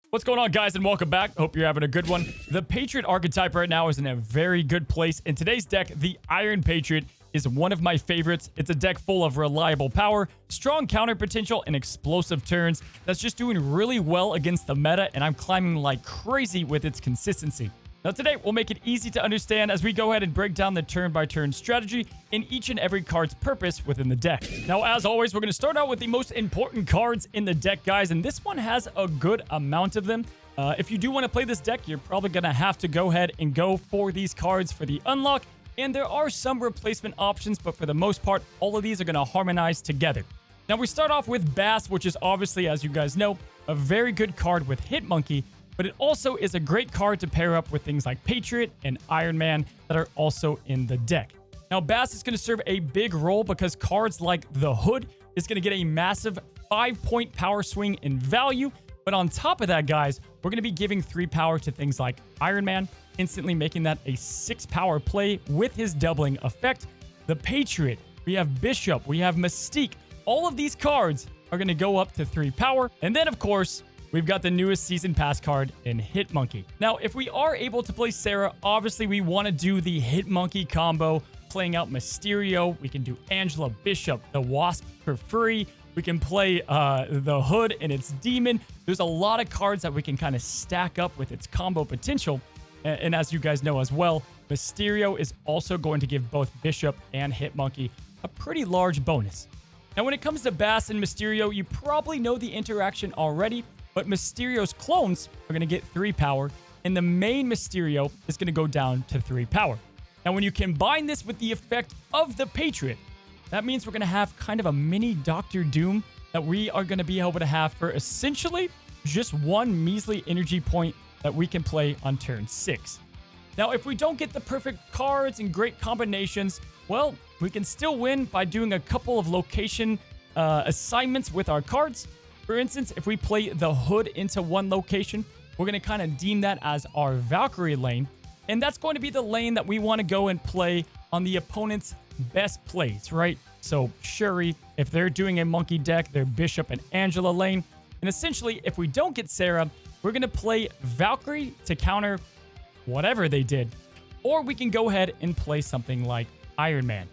What's going on, guys, and welcome back. Hope you're having a good one. The Patriot archetype right now is in a very good place. In today's deck, the Iron Patriot is one of my favorites. It's a deck full of reliable power, strong counter potential, and explosive turns that's just doing really well against the meta, and I'm climbing like crazy with its consistency. Now today, we'll make it easy to understand as we go ahead and break down the turn-by-turn strategy in each and every card's purpose within the deck. Now, as always, we're going to start out with the most important cards in the deck, guys, and this one has a good amount of them. If you do want to play this deck, you're probably going to have to go ahead and go for these cards for the unlock, and there are some replacement options, but for the most part, all of these are going to harmonize together. Now, we start off with Bast, which is obviously, as you guys know, a very good card with Hitmonkey, but it also is a great card to pair up with things like Patriot and Iron Man that are also in the deck. Now, Bast is going to serve a big role because cards like the Hood is going to get a massive 5-point power swing in value. But on top of that, guys, we're going to be giving 3 power to things like Iron Man, instantly making that a 6 power play with his doubling effect. The Patriot, we have Bishop, we have Mystique. All of these cards are going to go up to 3 power. And then, of course, we've got the newest Season Pass card in Hitmonkey. Now, if we are able to play Sera, obviously we want to do the Hitmonkey combo, playing out Mysterio. We can do Angela, Bishop, the Wasp for free. We can play the Hood and its Demon. There's a lot of cards that we can kind of stack up with its combo potential. And as you guys know as well, Mysterio is also going to give both Bishop and Hitmonkey a pretty large bonus. Now, when it comes to Bast and Mysterio, you probably know the interaction already, but Mysterio's clones are going to get 3 power, and the main Mysterio is going to go down to 3 power. Now, when you combine this with the effect of the Patriot, that means we're going to have kind of a mini Doctor Doom that we are going to be able to have for essentially just 1 measly energy point that we can play on turn 6. Now, if we don't get the perfect cards and great combinations, well, we can still win by doing a couple of location assignments with our cards. For instance, if we play the Hood into one location, we're going to kind of deem that as our Valkyrie lane. And that's going to be the lane that we want to go and play on the opponent's best plays, right? So Shuri, if they're doing a monkey deck, their Bishop and Angela lane. And essentially, if we don't get Sera, we're going to play Valkyrie to counter whatever they did. Or we can go ahead and play something like Iron Man.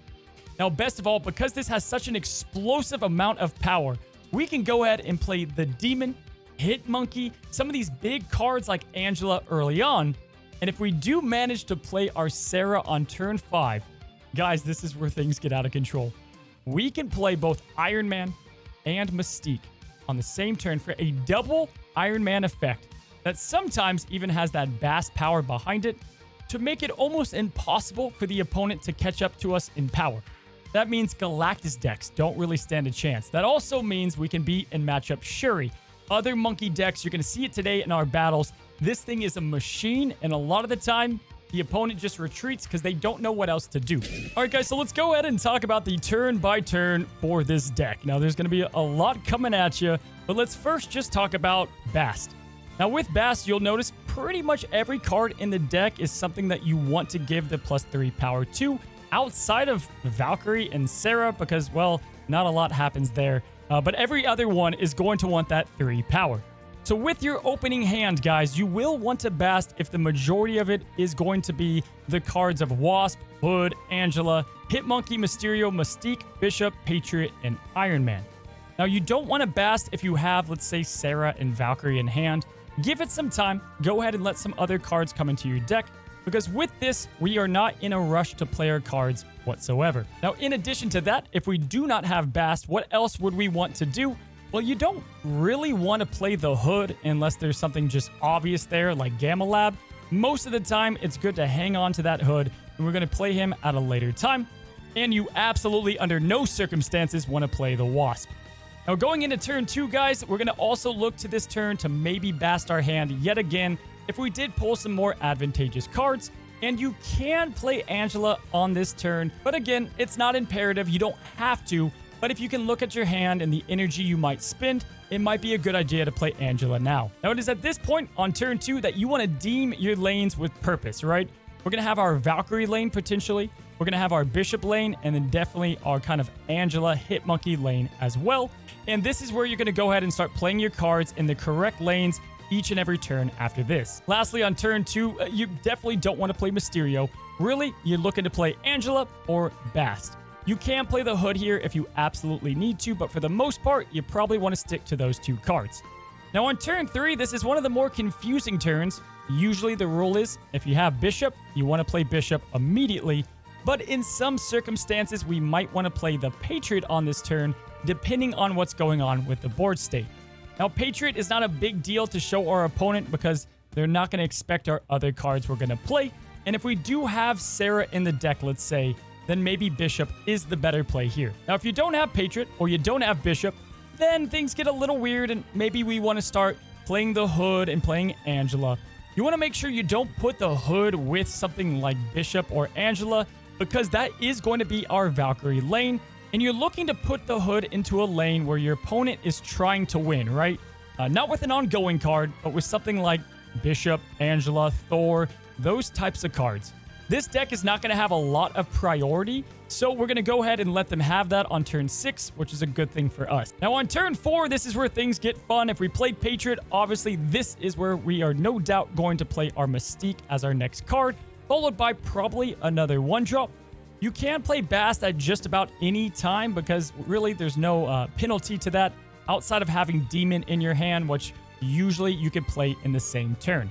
Now, best of all, because this has such an explosive amount of power, we can go ahead and play the Demon, Hitmonkey, some of these big cards like Angela early on. And if we do manage to play our Sera on turn 5, guys, this is where things get out of control. We can play both Iron Man and Mystique on the same turn for a double Iron Man effect that sometimes even has that Bast power behind it to make it almost impossible for the opponent to catch up to us in power. That means Galactus decks don't really stand a chance. That also means we can beat and match up Shuri. Other monkey decks, you're going to see it today in our battles. This thing is a machine, and a lot of the time, the opponent just retreats because they don't know what else to do. All right, guys, so let's go ahead and talk about the turn-by-turn for this deck. Now, there's going to be a lot coming at you, but let's first just talk about Bast. Now, with Bast, you'll notice pretty much every card in the deck is something that you want to give the +3 power to, outside of Valkyrie and Sera, because, well, not a lot happens there. But every other one is going to want that 3 power. So with your opening hand, guys, you will want to Bast if the majority of it is going to be the cards of Wasp, Hood, Angela, Hitmonkey, Mysterio, Mystique, Bishop, Patriot, and Iron Man. Now, you don't want to Bast if you have, let's say, Sera and Valkyrie in hand. Give it some time. Go ahead and let some other cards come into your deck, because with this, we are not in a rush to play our cards whatsoever. Now, in addition to that, if we do not have Bast, what else would we want to do? Well, you don't really want to play the Hood unless there's something just obvious there, like Gamma Lab. Most of the time, it's good to hang on to that Hood, and we're going to play him at a later time. And you absolutely, under no circumstances, want to play the Wasp. Now, going into turn 2, guys, we're going to also look to this turn to maybe Bast our hand yet again if we did pull some more advantageous cards. And you can play Angela on this turn, but again, it's not imperative. You don't have to. But if you can look at your hand and the energy you might spend, it might be a good idea to play Angela now. Now, it is at this point on turn 2 that you want to deem your lanes with purpose, right? We're going to have our Valkyrie lane potentially. We're going to have our Bishop lane, and then definitely our kind of Angela Hitmonkey lane as well. And this is where you're going to go ahead and start playing your cards in the correct lanes each and every turn after this. Lastly, on turn 2, you definitely don't want to play Mysterio. Really, you're looking to play Angela or Bast. You can play the Hood here if you absolutely need to, but for the most part, you probably want to stick to those 2 cards. Now on turn 3, this is one of the more confusing turns. Usually the rule is, if you have Bishop, you want to play Bishop immediately, but in some circumstances, we might want to play the Patriot on this turn, depending on what's going on with the board state. Now, Patriot is not a big deal to show our opponent because they're not going to expect our other cards we're going to play, and if we do have Sera in the deck, let's say, then maybe Bishop is the better play here. Now, if you don't have Patriot or you don't have Bishop, then things get a little weird and maybe we want to start playing the Hood and playing Angela. You want to make sure you don't put the Hood with something like Bishop or Angela because that is going to be our Valkyrie lane, and you're looking to put the Hood into a lane where your opponent is trying to win, right? Not with an ongoing card, but with something like Bishop, Angela, Thor, those types of cards. This deck is not going to have a lot of priority, so we're going to go ahead and let them have that on turn 6, which is a good thing for us. Now on turn 4, this is where things get fun. If we play Patriot, obviously this is where we are no doubt going to play our Mystique as our next card, followed by probably another 1-drop. You can play Bast at just about any time because really there's no penalty to that outside of having Demon in your hand, which usually you could play in the same turn.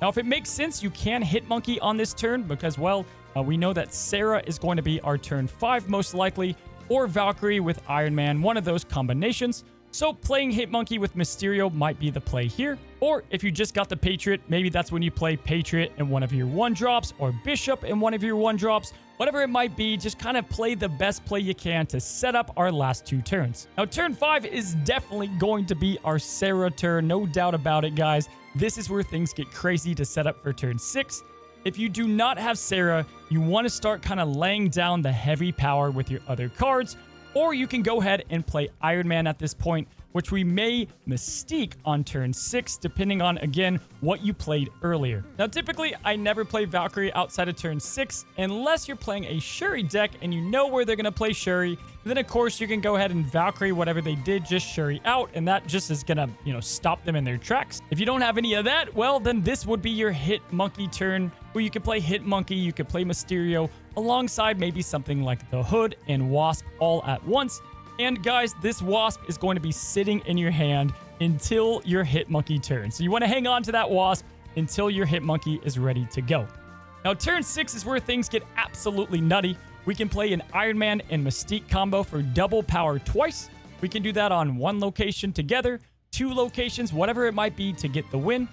Now, if it makes sense, you can hit Monkey on this turn because, well, we know that Sera is going to be our turn 5 most likely, or Valkyrie with Iron Man, one of those combinations. So playing Hit Monkey with Mysterio might be the play here. Or if you just got the Patriot, maybe that's when you play Patriot in one of your 1-drops or Bishop in one of your 1-drops. Whatever it might be, just kind of play the best play you can to set up our last 2 turns. Now, turn 5 is definitely going to be our Sera turn, no doubt about it, guys. This is where things get crazy to set up for turn 6. If you do not have Sera, you want to start kind of laying down the heavy power with your other cards, or you can go ahead and play Iron Man at this point, which we may Mystique on turn 6, depending on, again, what you played earlier. Now, typically, I never play Valkyrie outside of turn 6, unless you're playing a Shuri deck and you know where they're going to play Shuri. Then, of course, you can go ahead and Valkyrie whatever they did, just Shuri out, and that just is going to, stop them in their tracks. If you don't have any of that, well, then this would be your Hit Monkey turn, where you could play Hit Monkey, you could play Mysterio, alongside maybe something like the Hood and Wasp all at once. And guys, this Wasp is going to be sitting in your hand until your Hit Monkey turn. So you want to hang on to that Wasp until your Hit Monkey is ready to go. Now, turn 6 is where things get absolutely nutty. We can play an Iron Man and Mystique combo for double power twice. We can do that on 1 location together, 2 locations, whatever it might be to get the win.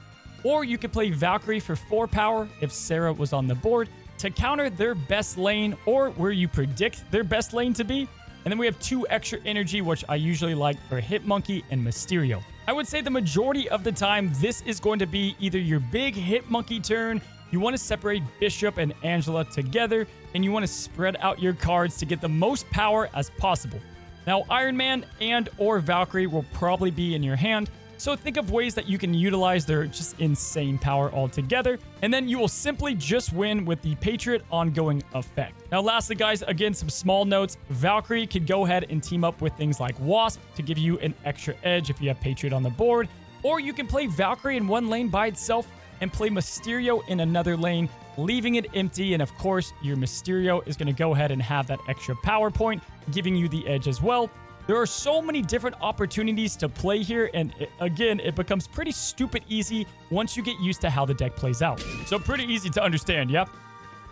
Or you could play Valkyrie for 4 power if Sera was on the board to counter their best lane or where you predict their best lane to be. And then we have 2 extra energy, which I usually like for Hit Monkey and Mysterio. I would say the majority of the time, this is going to be either your big Hit Monkey turn, you want to separate Bishop and Angela together, and you want to spread out your cards to get the most power as possible. Now, Iron Man and or Valkyrie will probably be in your hand, so think of ways that you can utilize their just insane power altogether, and then you will simply just win with the Patriot ongoing effect. Now, lastly, guys, again, some small notes. Valkyrie could go ahead and team up with things like Wasp to give you an extra edge if you have Patriot on the board, or you can play Valkyrie in 1 lane by itself and play Mysterio in another lane, leaving it empty, and of course, your Mysterio is going to go ahead and have that extra power point, giving you the edge as well. There are so many different opportunities to play here, and again, it becomes pretty stupid easy once you get used to how the deck plays out. So pretty easy to understand, yep?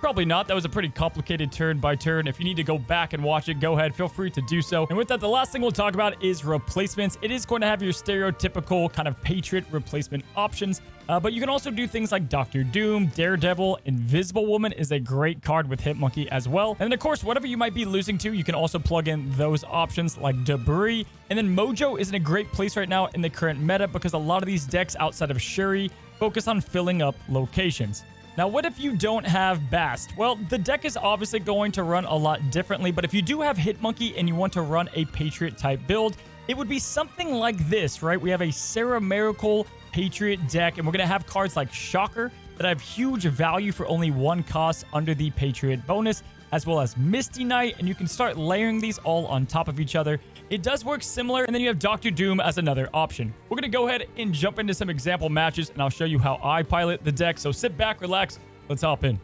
Probably not. That was a pretty complicated turn by turn. If you need to go back and watch it, go ahead. Feel free to do so. And with that, the last thing we'll talk about is replacements. It is going to have your stereotypical kind of Patriot replacement options, but you can also do things like Dr. Doom, Daredevil, Invisible Woman is a great card with Hit Monkey as well. And then, of course, whatever you might be losing to, you can also plug in those options like Debris. And then Mojo is in a great place right now in the current meta because a lot of these decks outside of Shuri focus on filling up locations. Now, what if you don't have Bast? Well, the deck is obviously going to run a lot differently, but if you do have Hit Monkey and you want to run a Patriot type build, it would be something like this, right? We have a Sera Miracle Patriot deck, and we're going to have cards like Shocker that have huge value for only 1 cost under the Patriot bonus, as well as Misty Knight, and you can start layering these all on top of each other, It does work similar, and then you have Doctor Doom as another option. We're going to go ahead and jump into some example matches, and I'll show you how I pilot the deck. So sit back, relax, let's hop in.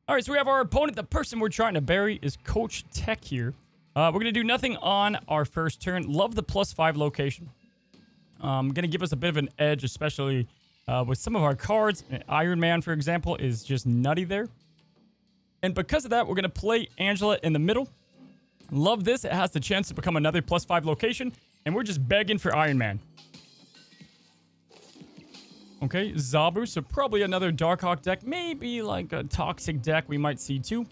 All right, so we have our opponent. The person we're trying to bury is Coachtech here. We're going to do nothing on our first turn. Love the +5 location. Going to give us a bit of an edge, especially with some of our cards. Iron Man, for example, is just nutty there. And because of that, we're going to play Angela in the middle. Love this. It has the chance to become another +5 location. And we're just begging for Iron Man. Okay, Zabu. So probably another Darkhawk deck. Maybe like a Toxic deck we might see too.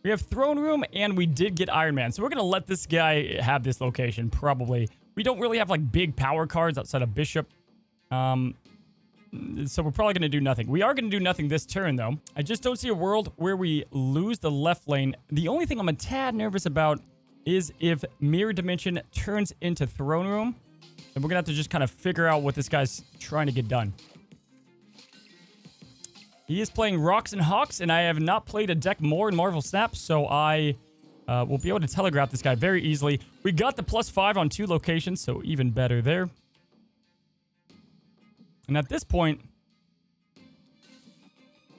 We have Throne Room, and we did get Iron Man. So we're going to let this guy have this location, probably. We don't really have, like, big power cards outside of Bishop. So we're probably going to do nothing. We are going to do nothing this turn, though. I just don't see a world where we lose the left lane. The only thing I'm a tad nervous about is if Mirror Dimension turns into Throne Room. And we're going to have to just kind of figure out what this guy's trying to get done. He is playing Rocks and Hawks, and I have not played a deck more in Marvel Snap, so I will be able to telegraph this guy very easily. We got the +5 on 2 locations, so even better there. And at this point,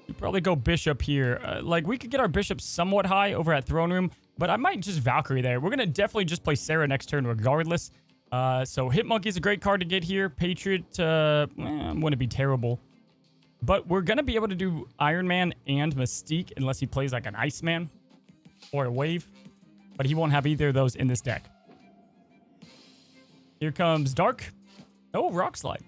you probably go Bishop here. Like, we could get our Bishop somewhat high over at Throne Room, but I might just Valkyrie there. We're going to definitely just play Sera next turn regardless. So Hitmonkey is a great card to get here. Patriot wouldn't be terrible. But we're going to be able to do Iron Man and Mystique unless he plays like an Iceman or a Wave. But he won't have either of those in this deck. Here comes Dark. Oh, Rock Slide.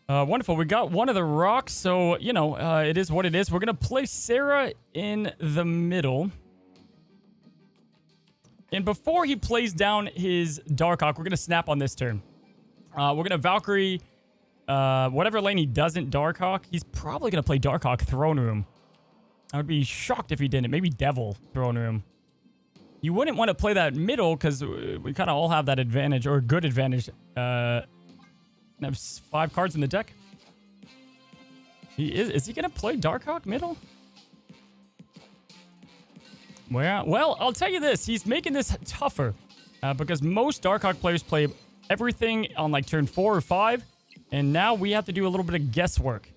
Wonderful. We got one of the rocks. So, you know, it is what it is. We're going to play Sera in the middle. And before he plays down his Darkhawk, we're going to snap on this turn. We're going to Valkyrie whatever lane he doesn't Darkhawk. He's probably going to play Darkhawk Throne Room. I would be shocked if he didn't. Maybe Devil Throne Room. You wouldn't want to play that middle because we kind of all have that advantage, or a good advantage. I have 5 cards in the deck. Is he going to play Darkhawk middle? Well, I'll tell you this. He's making this tougher because most Darkhawk players play everything on like turn 4 or 5. And now we have to do a little bit of guesswork.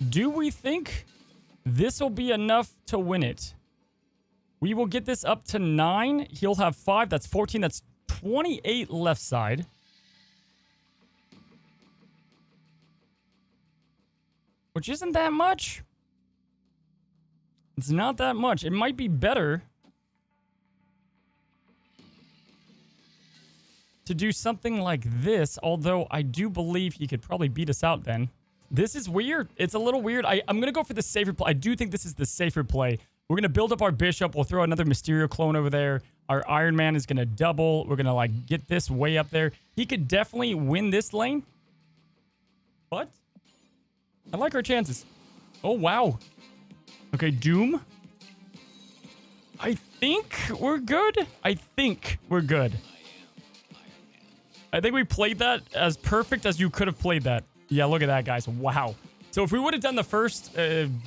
Do we think this will be enough to win it? We will get this up to 9. He'll have 5. That's 14. That's 28 left side. Which isn't that much. It's not that much. It might be better to do something like this, although I do believe he could probably beat us out then. This is weird. It's a little weird. I'm going to go for the safer play. I do think this is the safer play. We're going to build up our Bishop. We'll throw another Mysterio clone over there. Our Iron Man is going to double. We're going to, like, get this way up there. He could definitely win this lane. But I like our chances. Oh, wow. Okay, Doom. I think we're good. I think we played that as perfect as you could have played that. Yeah, look at that, guys. Wow. So if we would have done the first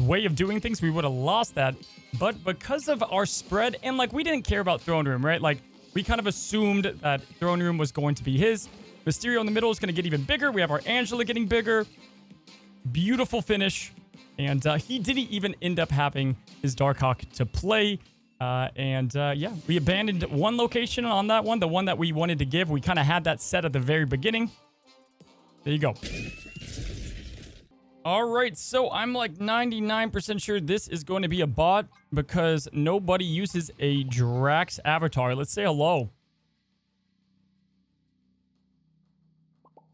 way of doing things, we would have lost that. But because of our spread, and like we didn't care about Throne Room, right? Like we kind of assumed that Throne Room was going to be his. Mysterio in the middle is going to get even bigger. We have our Angela getting bigger. Beautiful finish. And he didn't even end up having his Darkhawk to play. Yeah, we abandoned one location on that one, the one that we wanted to give. We kind of had that set at the very beginning. There you go. All right, so I'm like 99% sure this is going to be a bot because nobody uses a Drax avatar. Let's say hello.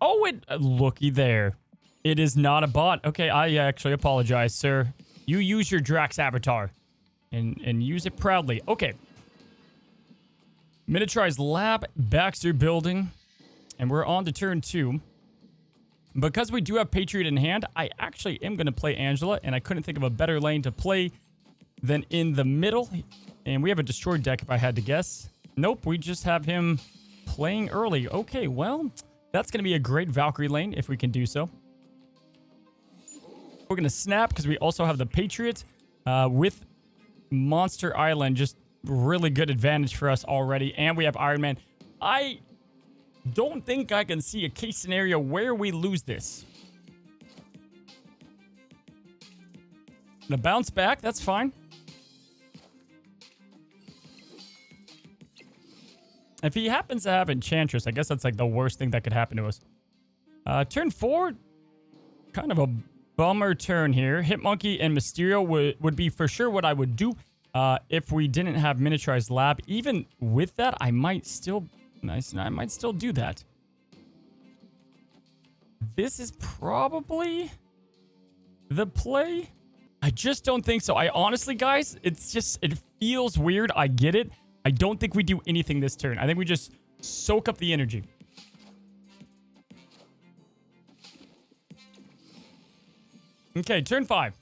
Oh, looky there. It is not a bot. Okay, I actually apologize, sir. You use your Drax avatar and use it proudly. Okay. Miniaturized lab, Baxter building, and we're on to turn 2. Because we do have Patriot in hand, I actually am going to play Angela, and I couldn't think of a better lane to play than in the middle. And we have a destroyed deck if I had to guess. Nope, we just have him playing early. Okay, well, that's going to be a great Valkyrie lane if we can do so. We're going to snap because we also have the Patriot with Monster Island. Just really good advantage for us already. And we have Iron Man. I don't think I can see a case scenario where we lose this. Gonna bounce back. That's fine. If he happens to have Enchantress, I guess that's like the worst thing that could happen to us. Turn 4, kind of a bummer turn here. Hitmonkey and Mysterio would be for sure what I would do if we didn't have Miniaturized Lab. Even with that, I might still do that. This is probably the play. I just don't think so. I honestly, guys, it feels weird. I get it. I don't think we do anything this turn. I think we just soak up the energy. Okay, turn 5.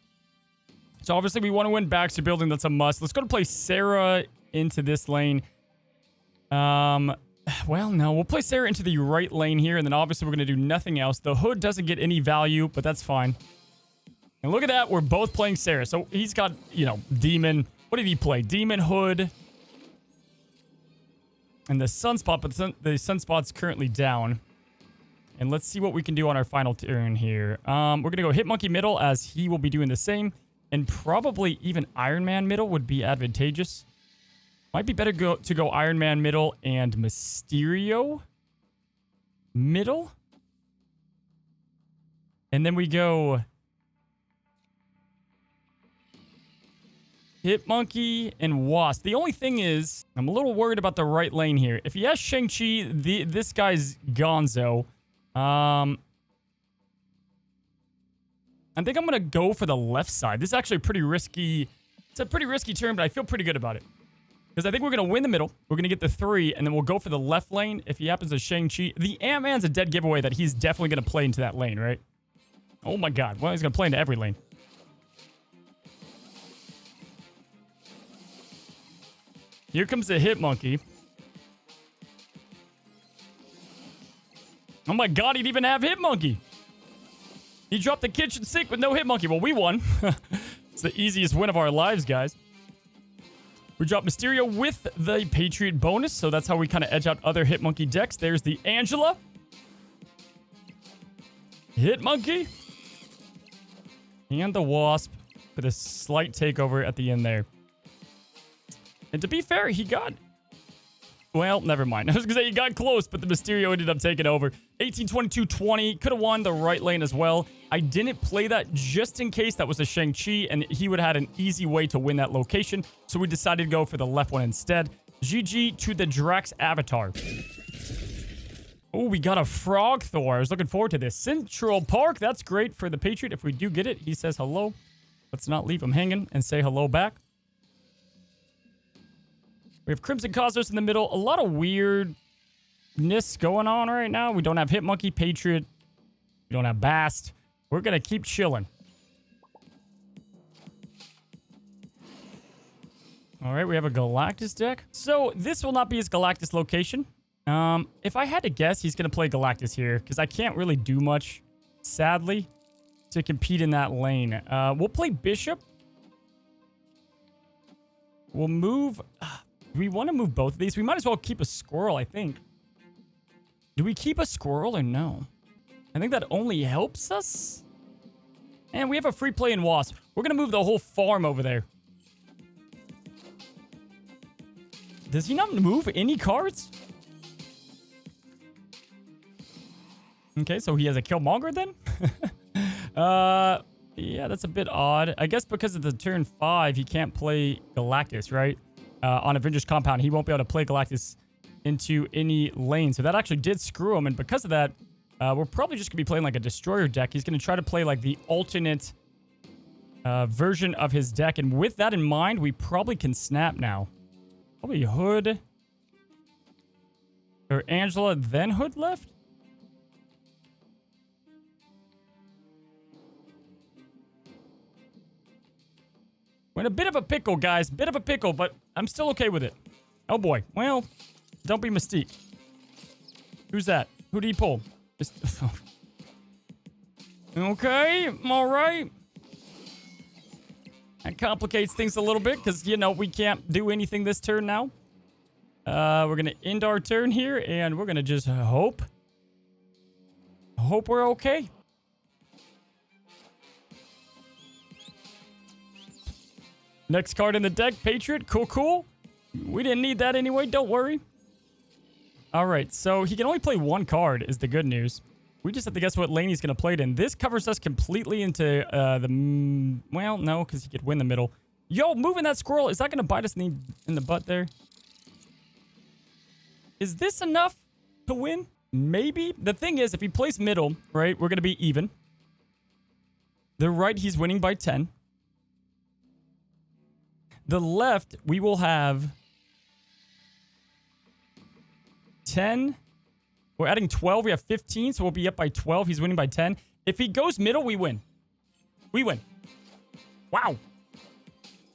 So obviously we want to win Baxter Building. That's a must. Let's go to play Sera into this lane. Well, no, we'll play Sera into the right lane here, and then obviously we're going to do nothing else. The hood doesn't get any value, but that's fine. And look at that. We're both playing Sera. So he's got, you know, Demon. What did he play? Demon, Hood, and the Sunspot, but the Sunspot's currently down. And let's see what we can do on our final turn here. We're going to go Hitmonkey middle, as he will be doing the same. And probably even Iron Man middle would be advantageous. Might be better to go Iron Man middle and Mysterio middle. And then we go Hitmonkey and Wasp. The only thing is, I'm a little worried about the right lane here. If he has Shang-Chi, this guy's gonzo. I think I'm going to go for the left side. This is actually pretty risky. It's a pretty risky turn, but I feel pretty good about it. Because I think we're going to win the middle. We're going to get the 3, and then we'll go for the left lane. If he happens to Shang-Chi. The Ant-Man's a dead giveaway that he's definitely going to play into that lane, right? Oh my god. Well, he's going to play into every lane. Here comes the Hitmonkey. Oh my god, he'd even have Hitmonkey. He dropped the kitchen sink with no Hitmonkey. Well, we won. It's the easiest win of our lives, guys. We dropped Mysterio with the Patriot bonus, so that's how we kind of edge out other Hitmonkey decks. There's the Angela. Hitmonkey. And the Wasp with a slight takeover at the end there. And to be fair, he got... Well, never mind. I was going to say he got close, but the Mysterio ended up taking over. 18, 22, 20. Could have won the right lane as well. I didn't play that just in case that was a Shang-Chi, and he would have had an easy way to win that location. So we decided to go for the left one instead. GG to the Drax avatar. Oh, we got a Frog Thor. I was looking forward to this. Central Park. That's great for the Patriot. If we do get it, he says hello. Let's not leave him hanging and say hello back. We have Crimson Cosmos in the middle. A lot of weirdness going on right now. We don't have Hitmonkey, Patriot. We don't have Bast. We're going to keep chilling. All right, we have a Galactus deck. So this will not be his Galactus location. If I had to guess, he's going to play Galactus here because I can't really do much, sadly, to compete in that lane. We'll play Bishop. We'll move... Do we want to move both of these? We might as well keep a squirrel, I think. Do we keep a squirrel or no? I think that only helps us. And we have a free play in Wasp. We're going to move the whole farm over there. Does he not move any cards? Okay, so he has a Killmonger then? Yeah, that's a bit odd. I guess because of the turn 5, he can't play Galactus, right? On Avengers Compound, he won't be able to play Galactus into any lane. So that actually did screw him. And because of that, we're probably just going to be playing like a Destroyer deck. He's going to try to play like the alternate version of his deck. And with that in mind, we probably can snap now. Probably Hood. Or Angela, then Hood left? We're in a bit of a pickle, guys. Bit of a pickle, but I'm still okay with it. Oh, boy. Well, don't be Mystique. Who's that? Who did he pull? Okay, all right. That complicates things a little bit because, you know, we can't do anything this turn now. We're going to end our turn here, and we're going to just hope we're okay. Next card in the deck, Patriot. Cool, cool. We didn't need that anyway. Don't worry. All right, so he can only play one card is the good news. We just have to guess what lane he's going to play it in. This covers us completely into well, no, because he could win the middle. Yo, moving that squirrel. Is that going to bite us in the butt there? Is this enough to win? Maybe. The thing is, if he plays middle, right, we're going to be even. The right, he's winning by 10. The left, we will have 10. We're adding 12. We have 15, so we'll be up by 12. He's winning by 10. If he goes middle, we win. We win. Wow.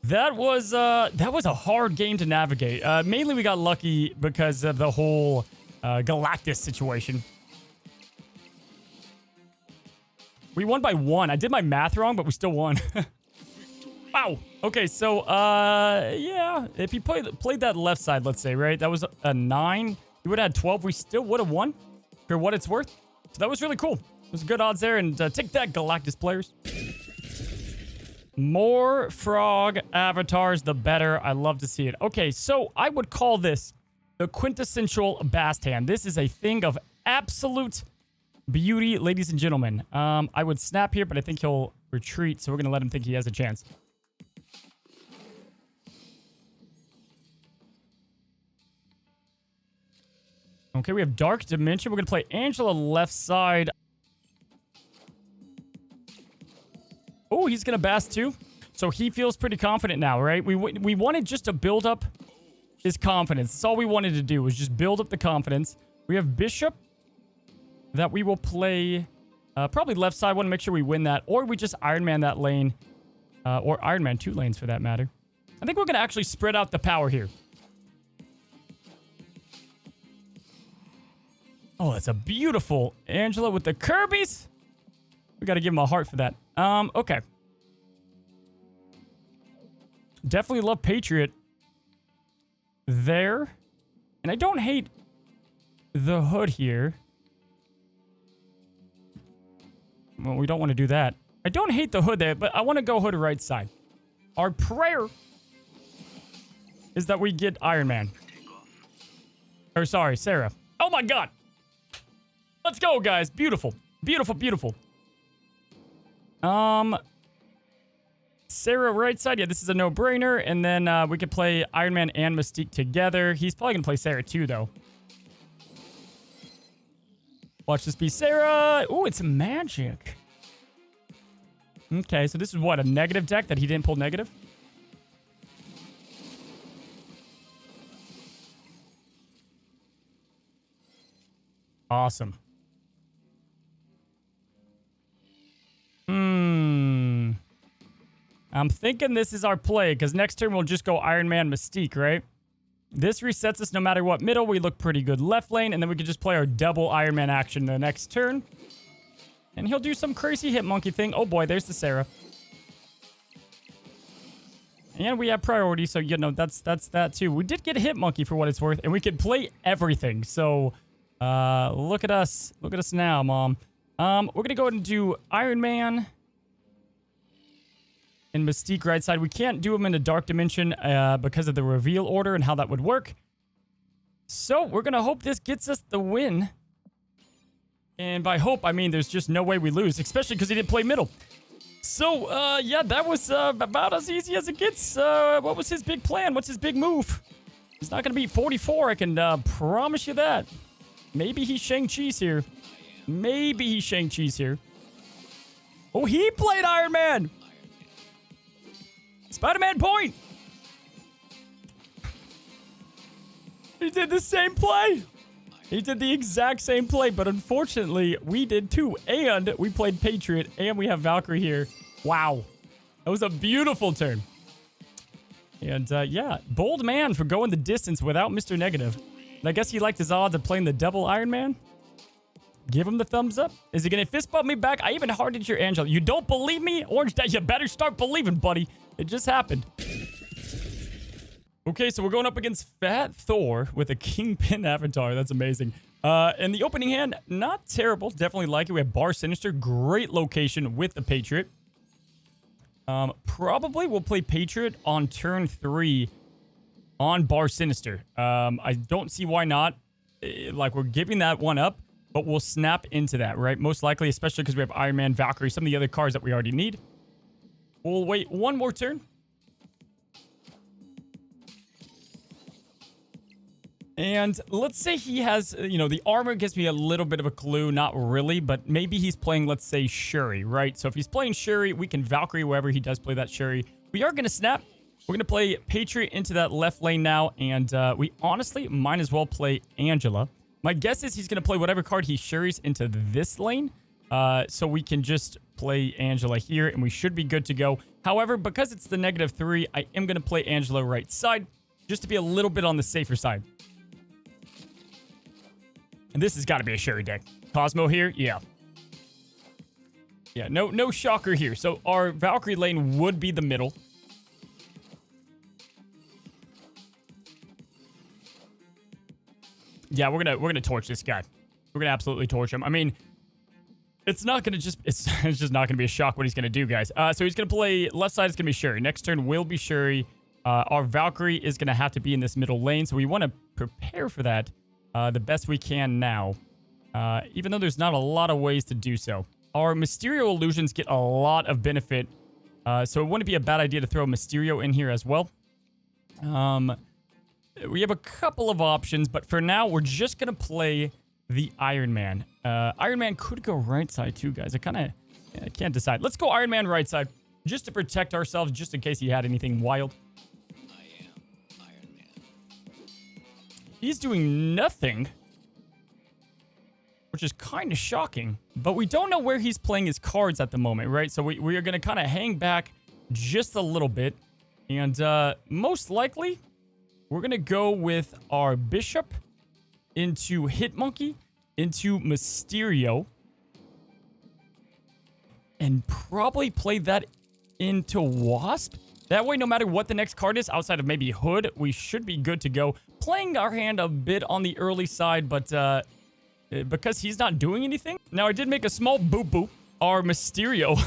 That was a hard game to navigate. Mainly we got lucky because of the whole Galactus situation. We won by 1. I did my math wrong, but we still won. Wow. Okay, so yeah, if he played that left side, let's say, right? That was a 9. He would have had 12. We still would have won for what it's worth. So that was really cool. It was good odds there. And take that, Galactus players. More frog avatars, the better. I love to see it. Okay, so I would call this the quintessential Bast hand. This is a thing of absolute beauty, ladies and gentlemen. I would snap here, but I think he'll retreat. So we're going to let him think he has a chance. Okay, we have Dark Dimension. We're going to play Angela left side. Oh, he's going to Bast too. So he feels pretty confident now, right? We wanted just to build up his confidence. That's all we wanted to do was just build up the confidence. We have Bishop that we will play probably left side. Want to make sure we win that. Or we just Ironman that lane. Or Ironman 2 lanes for that matter. I think we're going to actually spread out the power here. Oh, that's a beautiful Angela with the Kirby's. We got to give him a heart for that. Okay. Definitely love Patriot there. And I don't hate the hood here. Well, we don't want to do that. I don't hate the hood there, but I want to go hood right side. Our prayer is that we get Iron Man. Or sorry, Sera. Oh my god. Let's go, guys. Beautiful. Beautiful, beautiful. Sera right side. Yeah, this is a no-brainer. And then we could play Iron Man and Mystique together. He's probably going to play Sera too, though. Watch this be Sera. Oh, it's magic. Okay, so this is what? A negative deck that he didn't pull negative? Awesome. I'm thinking this is our play, because next turn we'll just go Iron Man Mystique, right? This resets us no matter what middle. We look pretty good left lane, and then we can just play our double Iron Man action the next turn. And he'll do some crazy hit monkey thing. Oh boy, there's the Sera. And we have priority, so, you know, that's that too. We did get a hit monkey for what it's worth, and we could play everything. So, look at us. Look at us now, Mom. We're going to go ahead and do Iron Man and Mystique right side. We can't do them in the Dark Dimension because of the reveal order and how that would work. So we're going to hope this gets us the win. And by hope, I mean there's just no way we lose, especially because he didn't play middle. So, yeah, that was about as easy as it gets. What was his big plan? What's his big move? He's not going to beat 44, I can promise you that. Maybe he's Shang-Chi's here. Maybe he's Shang-Chi's here. Oh, he played Iron Man! Spider-Man point! He did the same play! He did the exact same play, but unfortunately, we did too. And we played Patriot, and we have Valkyrie here. Wow. That was a beautiful turn. And, yeah, bold man for going the distance without Mr. Negative. And I guess he liked his odds of playing the double Iron Man. Give him the thumbs up. Is he going to fist bump me back? I even hearted your Angela. You don't believe me? Orange Dad, you better start believing, buddy. It just happened. Okay, so we're going up against Fat Thor with a Kingpin avatar. That's amazing. And the opening hand, not terrible. Definitely like it. We have Bar Sinister. Great location with the Patriot. Probably we'll play Patriot on turn 3 on Bar Sinister. I don't see why not. Like, we're giving that one up, but we'll snap into that, right? Most likely, especially because we have Iron Man, Valkyrie, some of the other cards that we already need. We'll wait one more turn. And let's say he has, you know, the armor gives me a little bit of a clue. Not really, but maybe he's playing, let's say, Shuri, right? So if he's playing Shuri, we can Valkyrie wherever he does play that Shuri. We are going to snap. We're going to play Patriot into that left lane now. And we honestly might as well play Angela. My guess is he's going to play whatever card he Shuris into this lane. So we can just play Angela here, and we should be good to go. However, because it's the -3, I am going to play Angela right side, just to be a little bit on the safer side. And this has got to be a Shuri deck. Cosmo here? Yeah. Yeah, no shocker here. So our Valkyrie lane would be the middle. Yeah, we're gonna torch this guy. We're gonna absolutely torch him. I mean, it's not gonna just it's just not gonna be a shock what he's gonna do, guys. So he's gonna play left side is gonna be Shuri. Next turn will be Shuri. Our Valkyrie is gonna have to be in this middle lane, so we want to prepare for that the best we can now. Even though there's not a lot of ways to do so. Our Mysterio illusions get a lot of benefit, so it wouldn't be a bad idea to throw Mysterio in here as well. We have a couple of options, but for now, we're just going to play the Iron Man. Iron Man could go right side too, guys. I can't decide. Let's go Iron Man right side, just to protect ourselves, just in case he had anything wild. I am Iron Man. He's doing nothing, which is kind of shocking. But we don't know where he's playing his cards at the moment, right? So we are going to kind of hang back just a little bit. And most likely, we're going to go with our Bishop into Hitmonkey, into Mysterio, and probably play that into Wasp. That way, no matter what the next card is, outside of maybe Hood, we should be good to go. Playing our hand a bit on the early side, but because he's not doing anything. Now, I did make a small boop-boop. Our Mysterio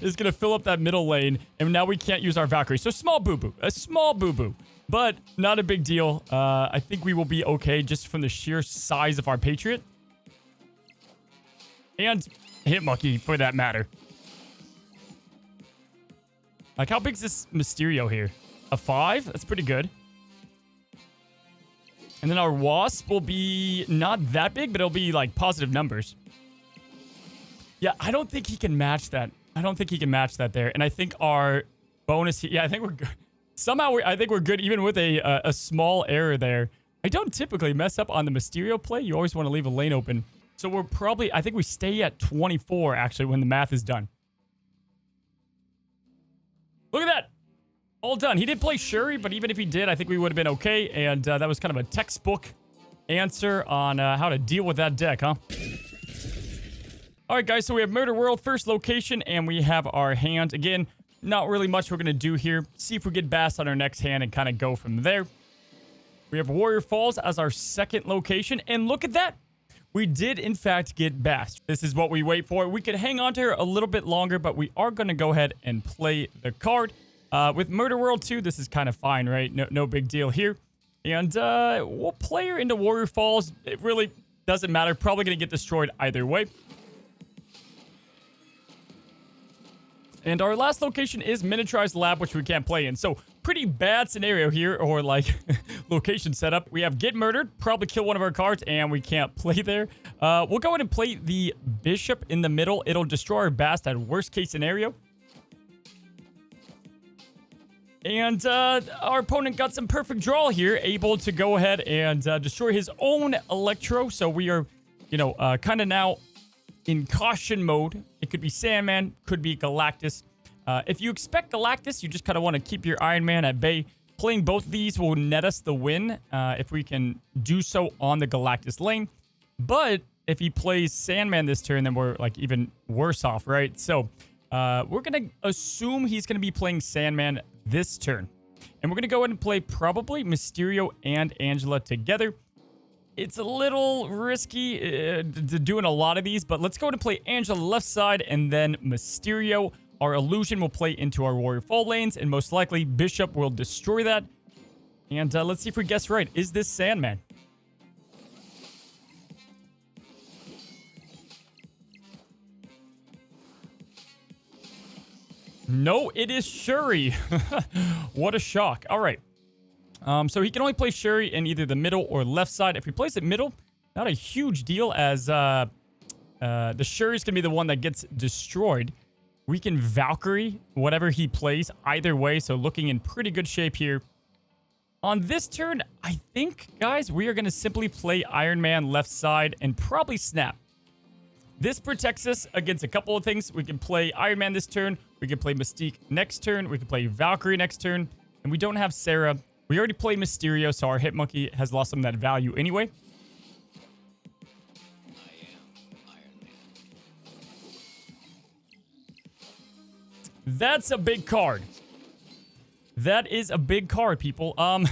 is going to fill up that middle lane, and now we can't use our Valkyrie. So small boo-boo, a small boo-boo, but not a big deal. I think we will be okay just from the sheer size of our Patriot. And Hitmonkey, for that matter. Like, how big is this Mysterio here? A 5? That's pretty good. And then our Wasp will be not that big, but it'll be, like, positive numbers. Yeah, I don't think he can match that. I don't think he can match that there. And I think our bonus... Yeah, I think we're good. Somehow, I think we're good even with a small error there. I don't typically mess up on the Mysterio play. You always want to leave a lane open. So we're probably... I think we stay at 24, actually, when the math is done. Look at that. All done. He did play Shuri, but even if he did, I think we would have been okay. And that was kind of a textbook answer on how to deal with that deck, huh? All right, guys, so we have Murder World, first location, and we have our hand. Again, not really much we're going to do here. See if we get Bast on our next hand and kind of go from there. We have Warrior Falls as our second location, and look at that. We did, in fact, get Bast. This is what we wait for. We could hang on to her a little bit longer, but we are going to go ahead and play the card. With Murder World 2, this is kind of fine, right? No big deal here. And we'll play her into Warrior Falls. It really doesn't matter. Probably going to get destroyed either way. And our last location is Miniaturized Lab, which we can't play in. So, pretty bad scenario here, or like, location setup. We have Get Murdered, probably kill one of our cards, and we can't play there. We'll go ahead and play the Bishop in the middle. It'll destroy our Bast at worst case scenario. And our opponent got some perfect draw here, able to go ahead and destroy his own Electro. So we are, you know, kind of now in caution mode. It could be Sandman, could be Galactus. If you expect Galactus, you just kind of want to keep your Iron Man at bay. Playing both of these will net us the win if we can do so on the Galactus lane. But if he plays Sandman this turn, then we're like even worse off, right? So We're going to assume he's going to be playing Sandman this turn. And we're going to go ahead and play probably Mysterio and Angela together. It's a little risky doing a lot of these, but let's go ahead and play Angela left side and then Mysterio. Our illusion will play into our Warrior Fall lanes, and most likely Bishop will destroy that. And let's see if we guess right. Is this Sandman? No, it is Shuri. What a shock. All right. So he can only play Shuri in either the middle or left side. If he plays it middle, not a huge deal, as the Shuri's going to be the one that gets destroyed. We can Valkyrie whatever he plays either way, so looking in pretty good shape here. On this turn, I think, guys, we are going to simply play Iron Man left side and probably snap. This protects us against a couple of things. We can play Iron Man this turn. We can play Mystique next turn. We can play Valkyrie next turn. And we don't have Sera. We already played Mysterio, so our Hitmonkey has lost some of that value anyway. I am Iron Man. That's a big card. That is a big card, people. All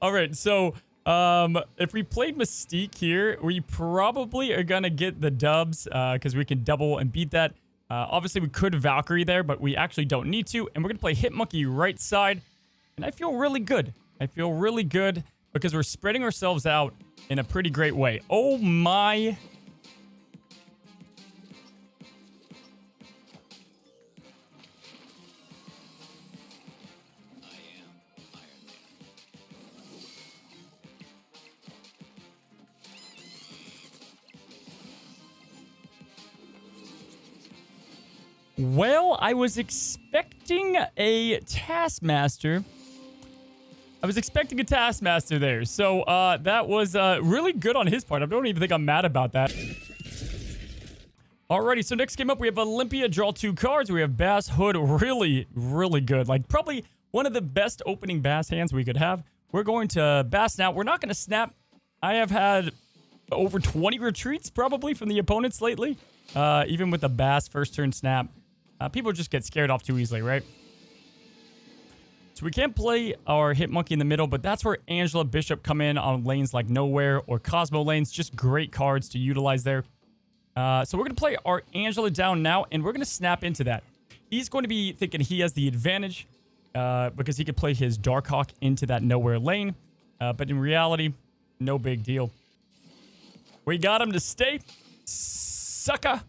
right, so if we played Mystique here, we probably are gonna get the dubs because we can double and beat that. Obviously, we could Valkyrie there, but we actually don't need to. And we're gonna play Hitmonkey right side, and I feel really good. I feel really good because we're spreading ourselves out in a pretty great way. Oh my! Well, I was expecting a Taskmaster. I was expecting a Taskmaster there. So that was really good on his part. I don't even think I'm mad about that. Alrighty, so next game up, we have Olympia. Draw 2 cards. We have Bass Hood. Really, really good. Like, probably one of the best opening Bass hands we could have. We're going to Bass now. We're not going to snap. I have had over 20 retreats probably from the opponents lately. Even with the Bass first turn snap. People just get scared off too easily, right? So we can't play our Hitmonkey in the middle, but that's where Angela, Bishop come in on lanes like Nowhere or Cosmo lanes. Just great cards to utilize there. So we're going to play our Angela down now, and we're going to snap into that. He's going to be thinking he has the advantage because he could play his Darkhawk into that Nowhere lane. But in reality, no big deal. We got him to stay. Sucker.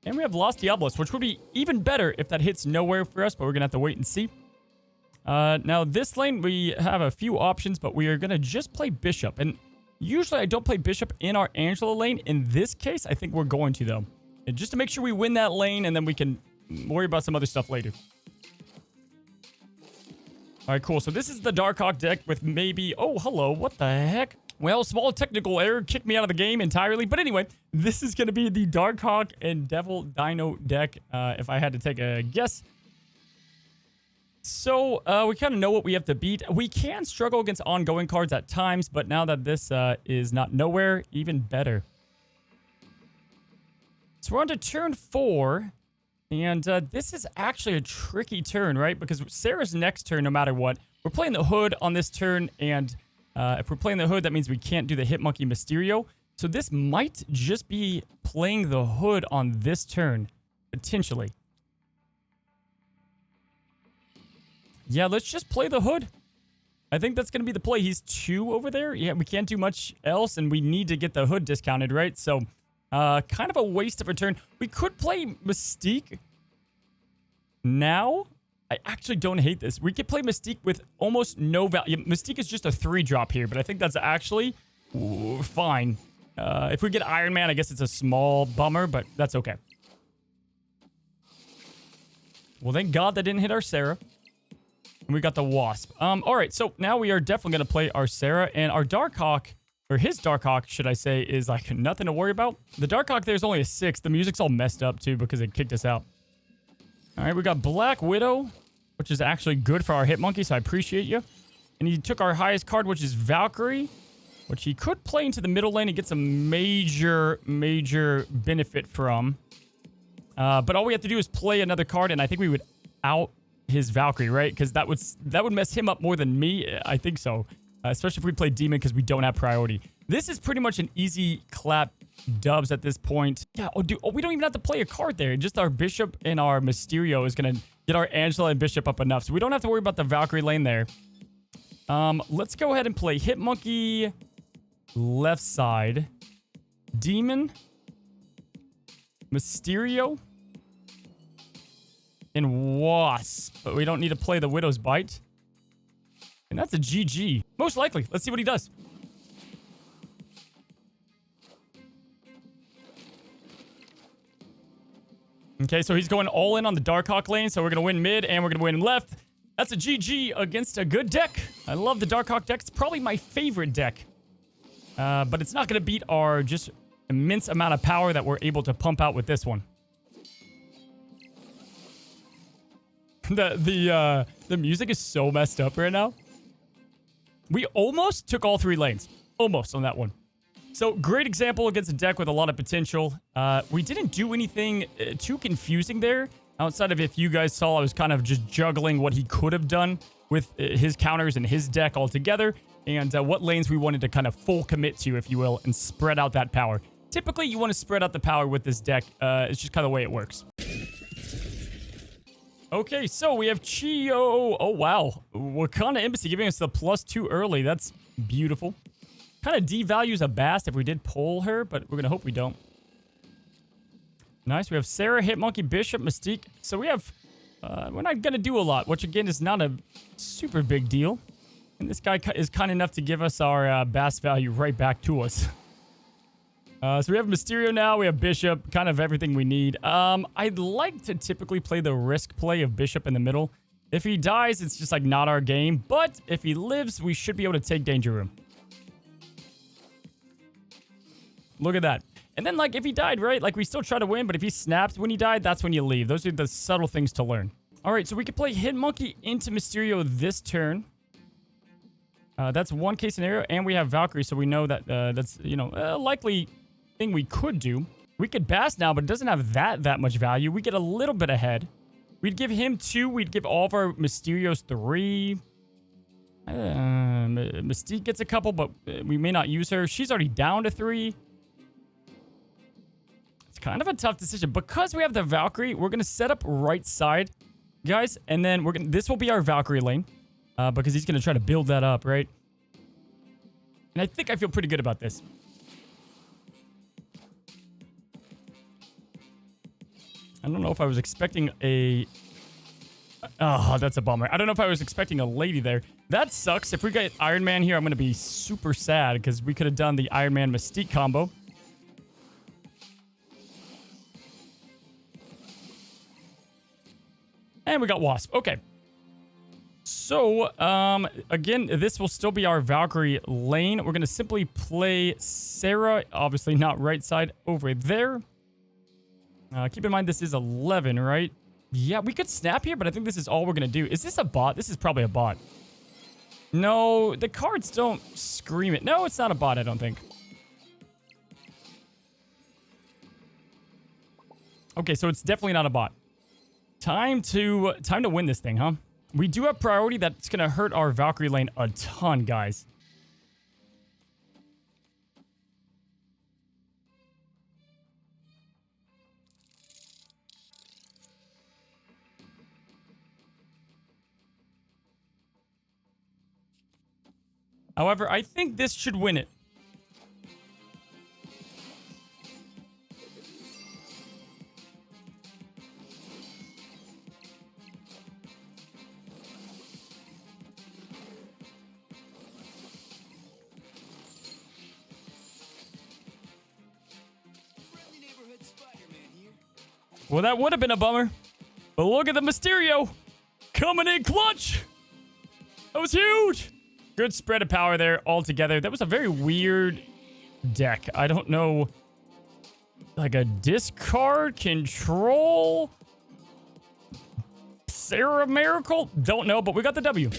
And we have Lost Diablos, which would be even better if that hits Nowhere for us, but we're going to have to wait and see. Now, this lane, we have a few options, but we are going to just play Bishop. And usually I don't play Bishop in our Angela lane. In this case, I think we're going to, though. And just to make sure we win that lane, and then we can worry about some other stuff later. All right, cool. So this is the Darkhawk deck with maybe... Oh, hello. What the heck? Well, small technical error kicked me out of the game entirely. But anyway, this is going to be the Darkhawk and Devil Dino deck, if I had to take a guess. So, we kind of know what we have to beat. We can struggle against ongoing cards at times, but now that this is not Nowhere, even better. So we're on to turn 4. And this is actually a tricky turn, right? Because Sera's next turn, no matter what. We're playing the Hood on this turn, and... if we're playing the Hood, that means we can't do the Hitmonkey Mysterio. So this might just be playing the Hood on this turn, potentially. Yeah, let's just play the Hood. I think that's going to be the play. He's 2 over there. Yeah, we can't do much else, and we need to get the Hood discounted, right? So, kind of a waste of a turn. We could play Mystique now. I actually don't hate this. We could play Mystique with almost no value. Mystique is just a 3-drop here, but I think that's actually fine. If we get Iron Man, I guess it's a small bummer, but that's okay. Well, thank God that didn't hit our Sera. And we got the Wasp. All right, so now we are definitely going to play our Sera, and our Darkhawk, or his Darkhawk, should I say, is like nothing to worry about. The Darkhawk there's only a 6. The music's all messed up, too, because it kicked us out. All right, we got Black Widow, which is actually good for our Hitmonkey, so I appreciate you. And he took our highest card, which is Valkyrie, which he could play into the middle lane and get some major benefit from. But all we have to do is play another card, and I think we would out his Valkyrie, right? Because that would mess him up more than me. I think so. Especially if we play Demon because we don't have priority. This is pretty much an easy clap dubs at this point. Yeah, we don't even have to play a card there. Just our Bishop and our Mysterio is going to get our Angela and Bishop up enough. So we don't have to worry about the Valkyrie lane there. Let's go ahead and play Hit Monkey left side. Demon. Mysterio. And Wasp. But we don't need to play the Widow's Bite. And that's a GG. Most likely. Let's see what he does. Okay, so he's going all in on the Darkhawk lane. So we're going to win mid and we're going to win left. That's a GG against a good deck. I love the Darkhawk deck. It's probably my favorite deck. But it's not going to beat our just immense amount of power that we're able to pump out with this one. The music is so messed up right now. We almost took all 3 lanes. Almost on that one. So, great example against a deck with a lot of potential. We didn't do anything too confusing there. Outside of if you guys saw, I was kind of just juggling what he could have done with his counters and his deck altogether. And what lanes we wanted to kind of full commit to, if you will, and spread out that power. Typically, you want to spread out the power with this deck. It's just kind of the way it works. Okay, so we have Chio. Oh, wow. Wakanda Embassy giving us the +2 early. That's beautiful. Kind of devalues a Bast if we did pull her, but we're going to hope we don't. Nice. We have Sera, Hitmonkey, Bishop, Mystique. So we have... we're not going to do a lot, which again is not a super big deal. And this guy is kind enough to give us our Bast value right back to us. So we have Mysterio now. We have Bishop. Kind of everything we need. I'd like to typically play the risk play of Bishop in the middle. If he dies, it's just like not our game. But if he lives, we should be able to take Danger Room. Look at that. And then, like, if he died, right? Like, we still try to win, but if he snaps when he died, that's when you leave. Those are the subtle things to learn. All right, so we could play Hitmonkey into Mysterio this turn. That's one case scenario, and we have Valkyrie, so we know that that's, you know, a likely thing we could do. We could Bast now, but it doesn't have that much value. We get a little bit ahead. We'd give him 2. We'd give all of our Mysterios 3. Mystique gets a couple, but we may not use her. She's already down to 3. Kind of a tough decision. Because we have the Valkyrie, we're going to set up right side, guys. And then this will be our Valkyrie lane. Because he's going to try to build that up, right? And I think I feel pretty good about this. I don't know if I was expecting a... Oh, that's a bummer. I don't know if I was expecting a lady there. That sucks. If we get Iron Man here, I'm going to be super sad. Because we could have done the Iron Man Mystique combo. And we got Wasp. Okay. So, again, this will still be our Valkyrie lane. We're going to simply play Sera. Obviously not right side over there. Keep in mind this is 11, right? Yeah, we could snap here, but I think this is all we're going to do. Is this a bot? This is probably a bot. No, the cards don't scream it. No, it's not a bot, I don't think. Okay, so it's definitely not a bot. Time to win this thing, huh? We do have priority that's going to hurt our Valkyrie lane a ton, guys. However, I think this should win it. Well, that would have been a bummer. But look at the Mysterio coming in clutch. That was huge. Good spread of power there altogether. That was a very weird deck. I don't know. Like a discard, control, Sera Miracle? Don't know, but we got the W.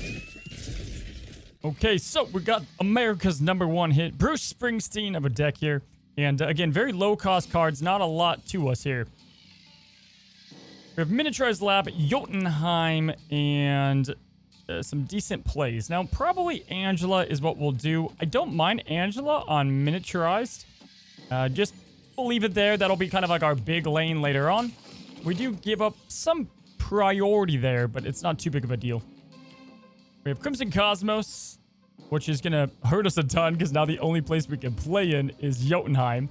Okay, so we got America's #1 hit. Bruce Springsteen of a deck here. And again, very low cost cards. Not a lot to us here. We have Miniaturized Lab, Jotunheim, and some decent plays. Now, probably Angela is what we'll do. I don't mind Angela on Miniaturized. Just we'll leave it there. That'll be kind of like our big lane later on. We do give up some priority there, but it's not too big of a deal. We have Crimson Cosmos, which is going to hurt us a ton because now the only place we can play in is Jotunheim.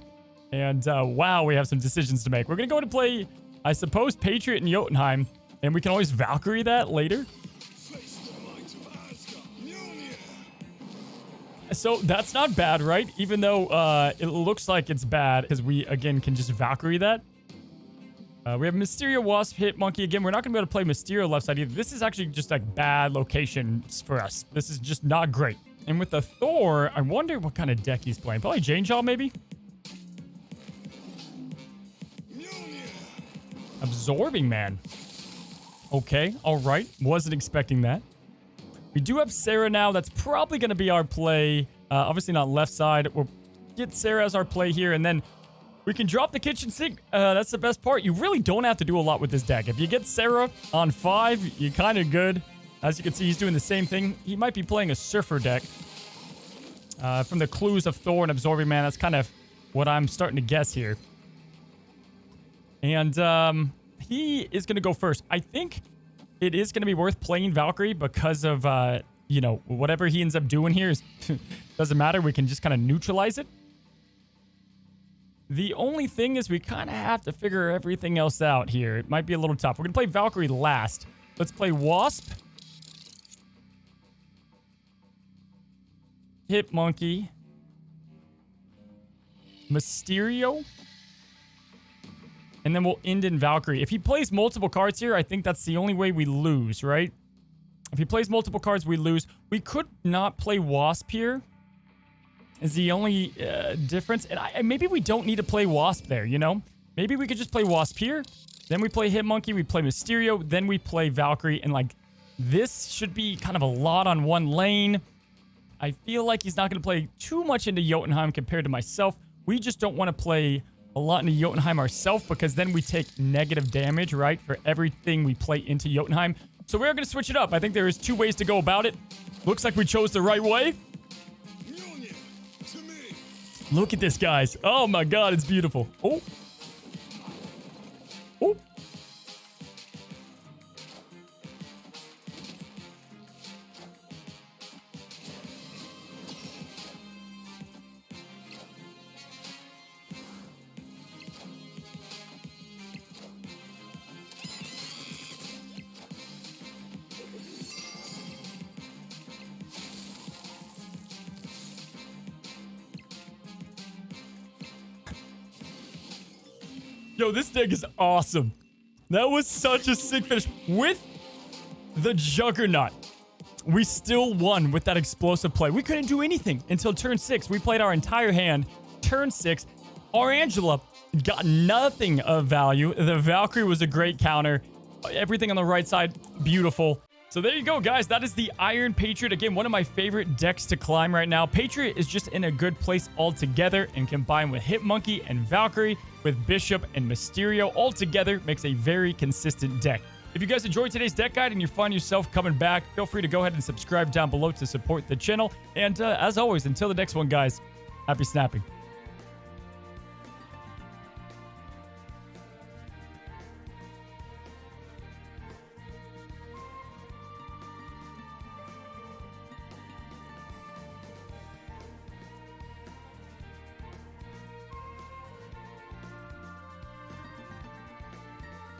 And wow, we have some decisions to make. We're going to go to play, I suppose, Patriot and Jotunheim, and we can always Valkyrie that later. So that's not bad, right? Even though it looks like it's bad because we, again, can just Valkyrie that. We have Mysterio, Wasp, Hit Monkey. Again, we're not going to be able to play Mysterio left side either. This is actually just like bad locations for us. This is just not great. And with the Thor, I wonder what kind of deck he's playing. Probably Jane Jaw, maybe? Absorbing Man. Okay, all right. Wasn't expecting that. We do have Sera now. That's probably going to be our play. Obviously not left side. We'll get Sera as our play here, and then we can drop the kitchen sink. That's the best part. You really don't have to do a lot with this deck. If you get Sera on 5, you're kind of good. As you can see, he's doing the same thing. He might be playing a Surfer deck. From the clues of Thor and Absorbing Man, that's kind of what I'm starting to guess here. And he is going to go first. I think it is going to be worth playing Valkyrie because of, you know, whatever he ends up doing here is doesn't matter. We can just kind of neutralize it. The only thing is we kind of have to figure everything else out here. It might be a little tough. We're going to play Valkyrie last. Let's play Wasp. Hit Monkey. Mysterio. And then we'll end in Valkyrie. If he plays multiple cards here, I think that's the only way we lose, right? If he plays multiple cards, we lose. We could not play Wasp here. Is the only difference. And maybe we don't need to play Wasp there, you know? Maybe we could just play Wasp here. Then we play Hit Monkey. We play Mysterio. Then we play Valkyrie. And, like, this should be kind of a lot on one lane. I feel like he's not going to play too much into Jotunheim compared to myself. We just don't want to play a lot into Jotunheim ourselves because then we take negative damage, right, for everything we play into Jotunheim. So we're going to switch it up. I think there is 2 ways to go about it. Looks like we chose the right way. Look at this, guys. Oh, my God. It's beautiful. Oh. Oh. Yo, this deck is awesome. That was such a sick finish. With the Juggernaut, we still won with that explosive play. We couldn't do anything until turn 6. We played our entire hand. Turn 6, our Angela got nothing of value. The Valkyrie was a great counter. Everything on the right side, beautiful. So there you go, guys. That is the Iron Patriot. Again, one of my favorite decks to climb right now. Patriot is just in a good place altogether, and combined with Hit Monkey and Valkyrie, with Bishop and Mysterio all together, makes a very consistent deck. If you guys enjoyed today's deck guide and you find yourself coming back, feel free to go ahead and subscribe down below to support the channel. And as always, until the next one, guys, happy snapping.